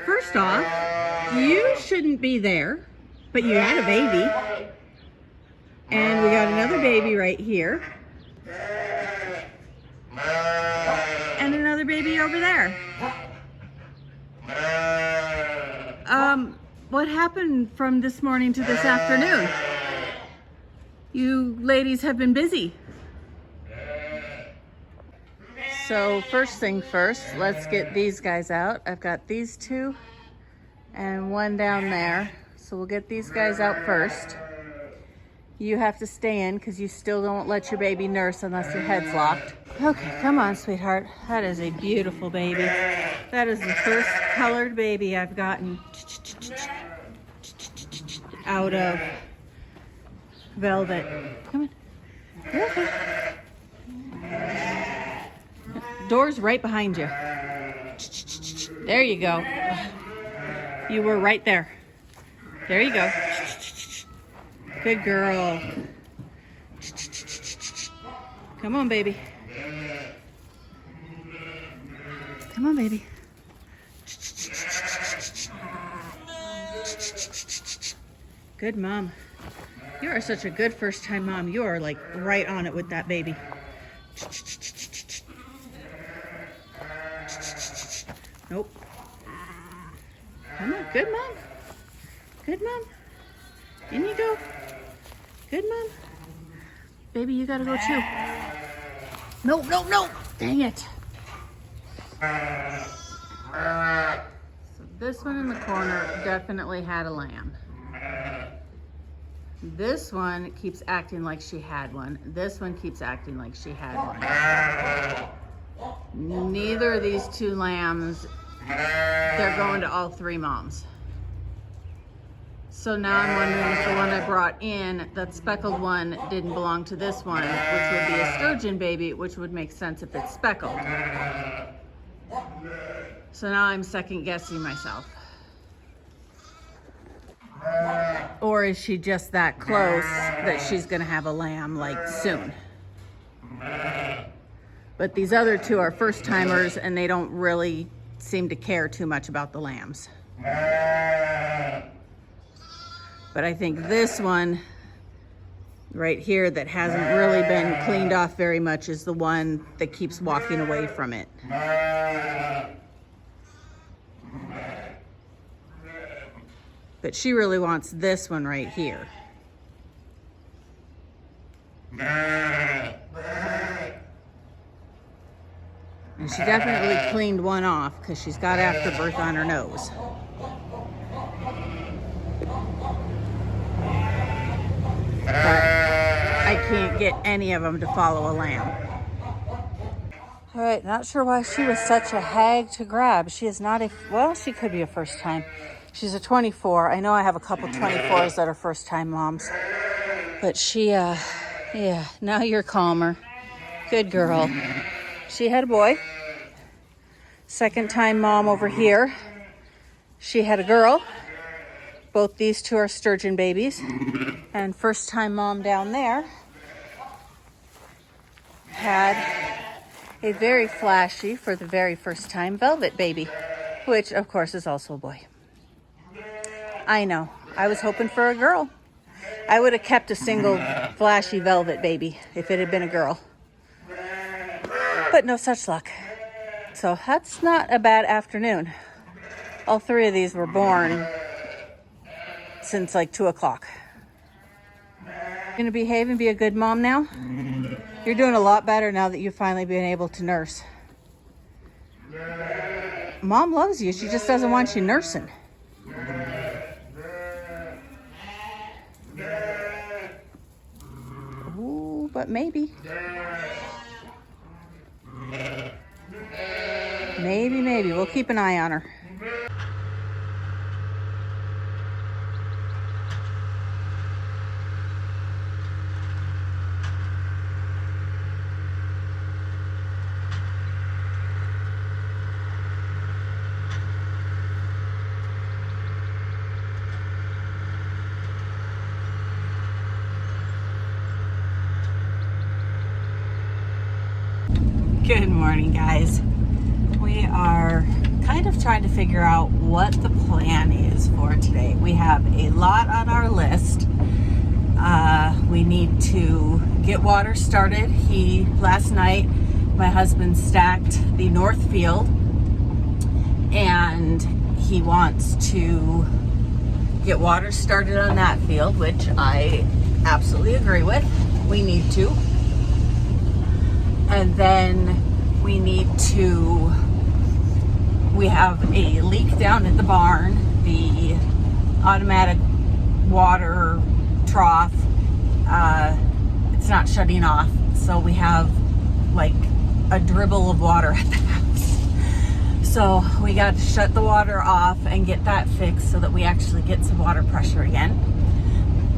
First off, you shouldn't be there, but you had a baby. And we got another baby right here. And another baby over there. What happened from this morning to this afternoon? You ladies have been busy. So first thing first, let's get these guys out. I've got these two and one down there. So we'll get these guys out first. You have to stay in because you still don't let your baby nurse unless your head's locked. Okay, come on, sweetheart. That is a beautiful baby. That is the first colored baby I've gotten out of velvet. Come on. You're okay. Door's right behind you. There you go. You were right there. There you go. Good girl. Come on, baby. Come on, baby. Good mom. You are such a good first-time mom. You are like right on it with that baby. Nope. Come on. Good mom. Good mom. In you go. Good mom. Baby, you gotta go too. No, no, no. Dang it. So this one in the corner definitely had a lamb. This one keeps acting like she had one. This one keeps acting like she had one. Neither of these two lambs, they're going to all three moms. So now I'm wondering if the one I brought in, that speckled one, didn't belong to this one, which would be a sturgeon baby, which would make sense if it's speckled. So now I'm second guessing myself. Or is she just that close that she's gonna have a lamb like soon? But these other two are first timers and they don't really seem to care too much about the lambs. But I think this one right here that hasn't really been cleaned off very much is the one that keeps walking away from it. But she really wants this one right here. And she definitely cleaned one off because she's got afterbirth on her nose. But I can't get any of them to follow a lamb. All right, not sure why she was such a hag to grab. She is not a, well, she could be a first time. She's a 24. I know I have a couple 24s that are first time moms. But she, yeah, now you're calmer. Good girl. She had a boy. Second time mom over here. She had a girl. Both these two are sturgeon babies. And first time mom down there had a very flashy, for the very first time, velvet baby, which of course is also a boy. I know, I was hoping for a girl. I would have kept a single flashy velvet baby if it had been a girl. But no such luck. So that's not a bad afternoon. All three of these were born since like 2 o'clock. Gonna behave and be a good mom now? You're doing a lot better now that you've finally been able to nurse. Mom loves you, she just doesn't want you nursing. Ooh, but maybe. Maybe. We'll keep an eye on her. Good morning, guys. We are kind of trying to figure out what the plan is for today. We have a lot on our list. We need to get water started. Last night, my husband stacked the north field, and he wants to get water started on that field, which I absolutely agree with. We need to. And then we have a leak down at the barn. The automatic water trough, it's not shutting off. So we have like a dribble of water at the house. So we got to shut the water off and get that fixed so that we actually get some water pressure again.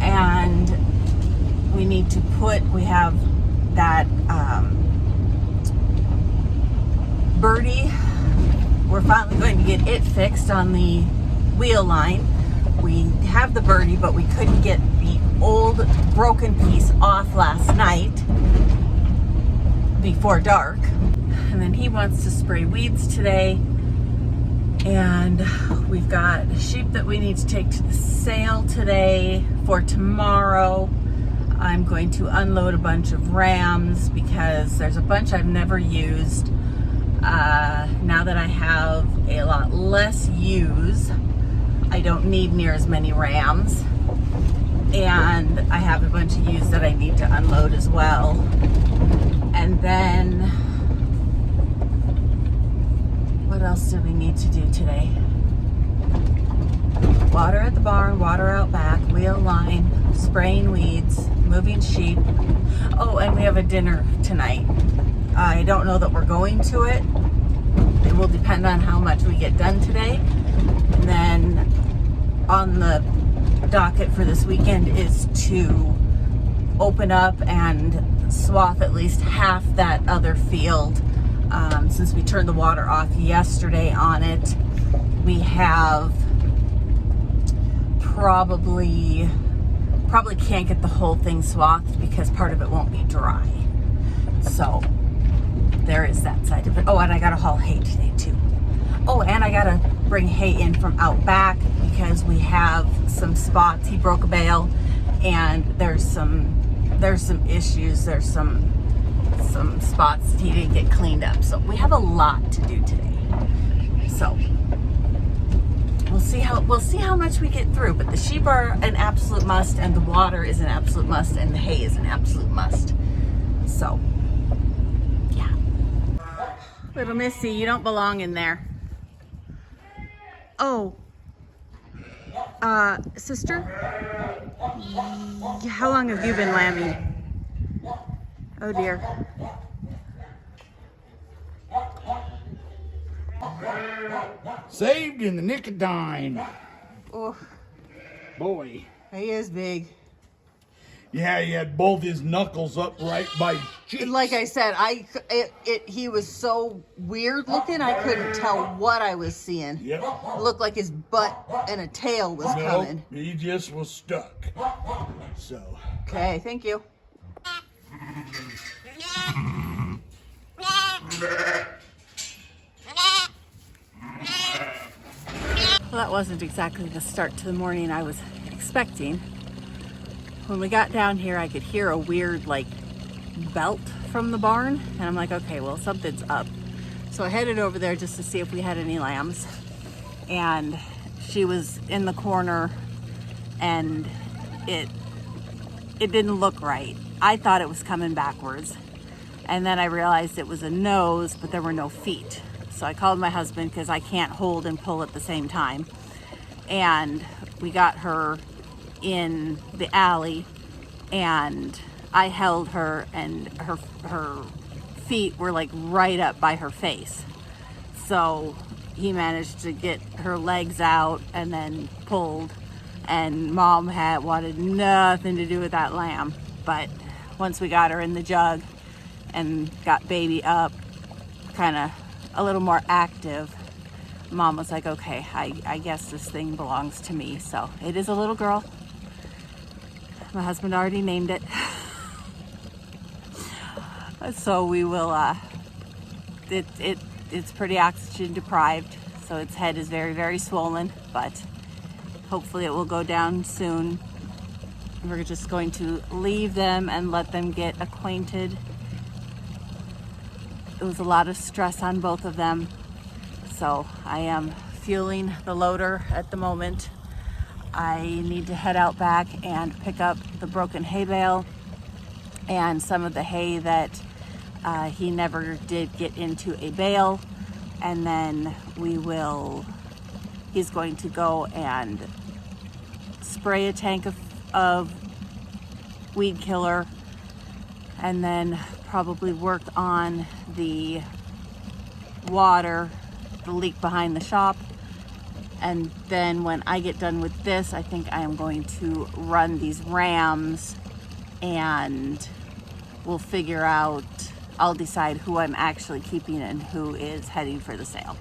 And we need to we have that birdie. We're finally going to get it fixed on the wheel line. We have the birdie, but we couldn't get the old broken piece off last night before dark. And then he wants to spray weeds today. And we've got sheep that we need to take to the sale today for tomorrow. I'm going to unload a bunch of rams because there's a bunch I've never used. Now that I have a lot less ewes, I don't need near as many rams. And I have a bunch of ewes that I need to unload as well. And then, what else do we need to do today? Water at the barn, water out back, wheel line, spraying weeds, moving sheep. Oh, and we have a dinner tonight. I don't know that we're going to it. It will depend on how much we get done today. And then on the docket for this weekend is to open up and swath at least half that other field. Since we turned the water off yesterday on it, we have probably can't get the whole thing swathed because part of it won't be dry. So there is that side of it. Oh, and I gotta haul hay today too. Oh, and I gotta bring hay in from out back because we have some spots. He broke a bale, and there's some issues. There's some spots that he didn't get cleaned up. So we have a lot to do today. So we'll see how much we get through. But the sheep are an absolute must, and the water is an absolute must, and the hay is an absolute must. So yeah. Little Missy, you don't belong in there. Oh, sister, how long have you been lambing? Oh dear. Saved in the nick of time. Oh, Boy. he is big. Yeah, he had both his knuckles up right by his cheeks. Like I said, he was so weird looking, I couldn't tell what I was seeing. Yep. It looked like his butt and a tail was coming. He just was stuck. So. Okay, thank you. Well, that wasn't exactly the start to the morning I was expecting. When we got down here, I could hear a weird, like, belt from the barn. And I'm like, okay, well, something's up. So I headed over there just to see if we had any lambs. And she was in the corner, and it didn't look right. I thought it was coming backwards. And then I realized it was a nose, but there were no feet. So I called my husband because I can't hold and pull at the same time. And we got her in the alley, and I held her, and her feet were like right up by her face. So he managed to get her legs out and then pulled, and Mom wanted nothing to do with that lamb. But once we got her in the jug and got baby up, kind of a little more active, Mom was like, okay, I guess this thing belongs to me. So it is a little girl. My husband already named it. So we will, it's pretty oxygen deprived. So its head is very, very swollen, but hopefully it will go down soon. We're just going to leave them and let them get acquainted. It was a lot of stress on both of them. So I am fueling the loader at the moment. I need to head out back and pick up the broken hay bale and some of the hay that he never did get into a bale. And then he's going to go and spray a tank of weed killer, and then probably work on the water, the leak behind the shop. And then when I get done with this, I think I am going to run these rams, and we'll figure out, I'll decide who I'm actually keeping and who is heading for the sale.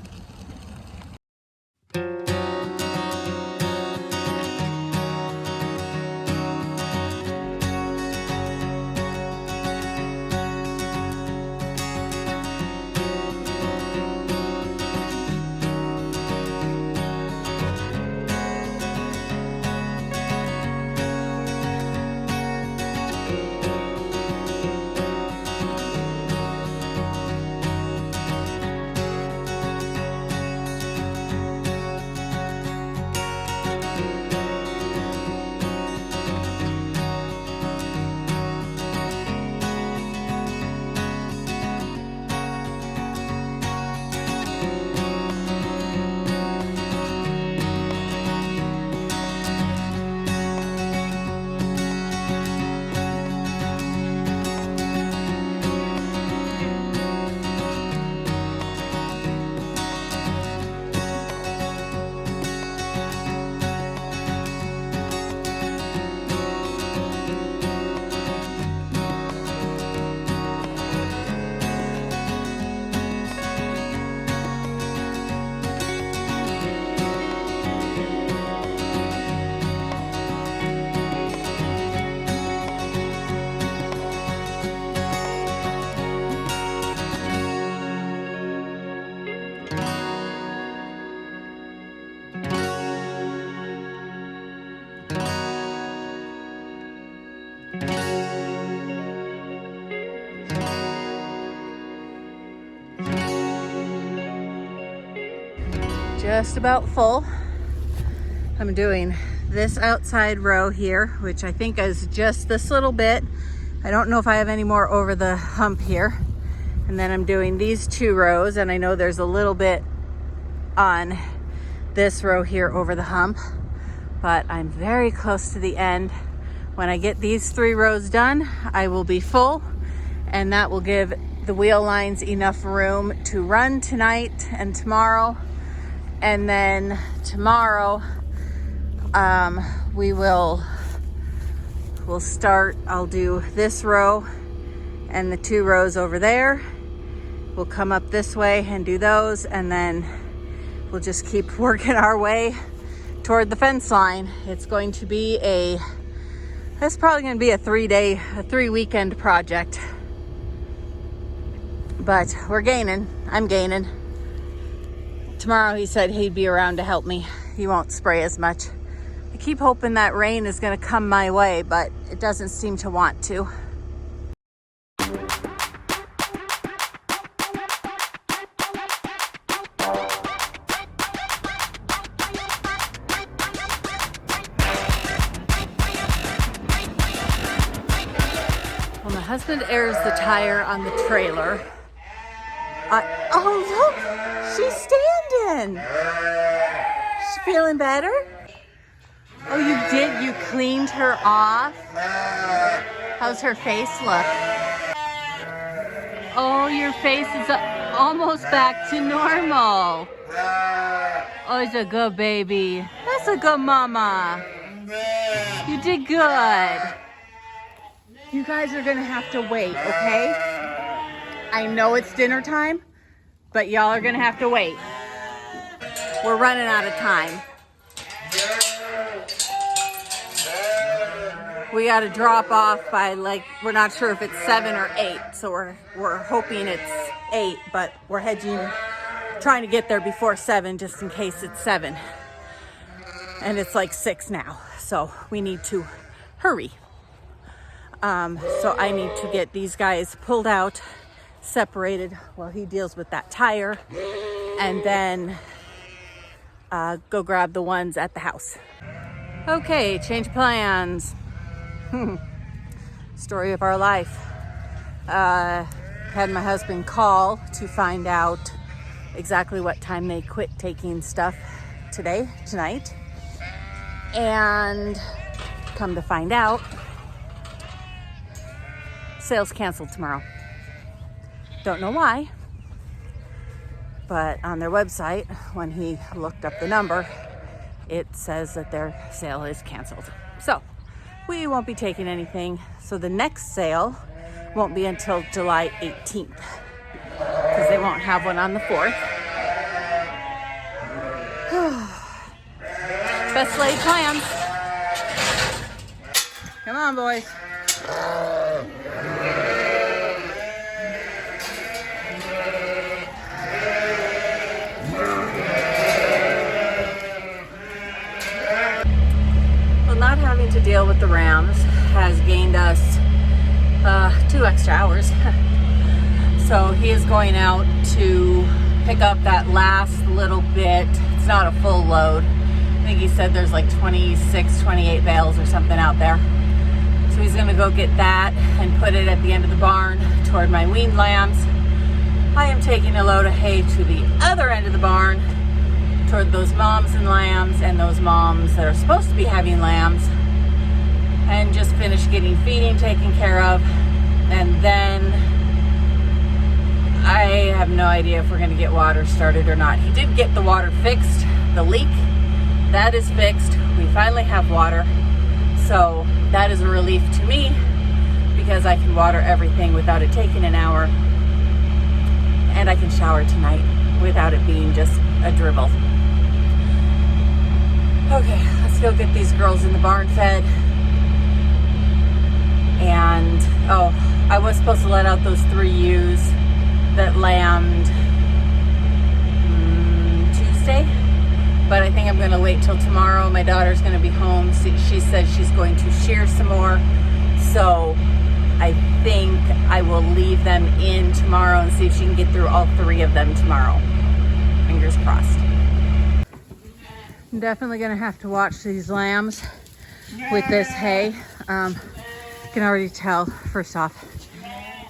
Just about full. I'm doing this outside row here, which I think is just this little bit. I don't know if I have any more over the hump here. And then I'm doing these 2 rows, and I know there's a little bit on this row here over the hump, but I'm very close to the end. When I get these 3 rows done, I will be full, and that will give the wheel lines enough room to run tonight and tomorrow. And then tomorrow, we'll start, I'll do this row and the 2 rows over there. We'll come up this way and do those, and then we'll just keep working our way toward the fence line. It's going to be it's probably going to be a 3 weekend project. But we're gaining, I'm gaining. Tomorrow he said he'd be around to help me. He won't spray as much. I keep hoping that rain is going to come my way, but it doesn't seem to want to. Well, my husband airs the tire on the trailer. Oh, look, she's standing. She feeling better? Oh, you did? You cleaned her off? How's her face look? Oh, your face is almost back to normal. Oh, it's a good baby. That's a good mama. You did good. You guys are gonna have to wait, okay? I know it's dinner time, but y'all are gonna have to wait. We're running out of time. We got to drop off by, like, we're not sure if it's 7 or 8, so we're hoping it's 8, but we're hedging trying to get there before 7 just in case it's 7. And it's like 6 now. So we need to hurry. So I need to get these guys pulled out, separated while he deals with that tire, and then go grab the ones at the house. Okay, change plans. Story of our life. Had my husband call to find out exactly what time they quit taking stuff tonight. And come to find out, sales canceled tomorrow. Don't know why, but on their website, when he looked up the number, it says that their sale is canceled. So we won't be taking anything. So the next sale won't be until July 18th because they won't have one on the 4th. Best laid plans. Come on, boys. Well, not having to deal with the Rams has gained us 2 extra hours. So he is going out to pick up that last little bit. It's not a full load. I think he said there's like 26, 28 bales or something out there. So he's gonna go get that and put it at the end of the barn toward my weaned lambs. I am taking a load of hay to the other end of the barn toward those moms and lambs and those moms that are supposed to be having lambs, and just finish getting feeding taken care of. And then I have no idea if we're gonna get water started or not. He did get the water fixed, the leak. That is fixed. We finally have water. So that is a relief to me because I can water everything without it taking an hour. And I can shower tonight without it being just a dribble. Okay, let's go get these girls in the barn fed. And, oh, I was supposed to let out those 3 ewes that lambed Tuesday. But I think I'm going to wait till tomorrow. My daughter's going to be home. She said she's going to shear some more. So I think I will leave them in tomorrow and see if she can get through all 3 of them tomorrow. Fingers crossed. I'm definitely going to have to watch these lambs with this hay. I can already tell, first off,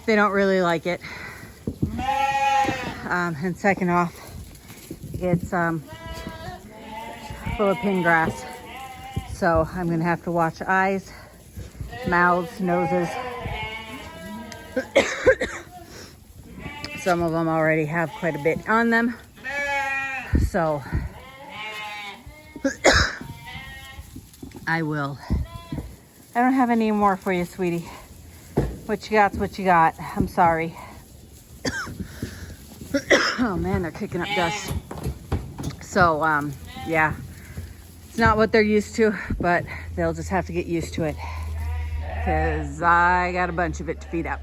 they don't really like it. And second off, it's full of pin grass. So I'm gonna have to watch eyes, mouths, noses. Some of them already have quite a bit on them. So I don't have any more for you, sweetie. What you got's what you got. I'm sorry. Oh man, they're kicking up dust. So yeah, it's not what they're used to, but they'll just have to get used to it because I got a bunch of it to feed up.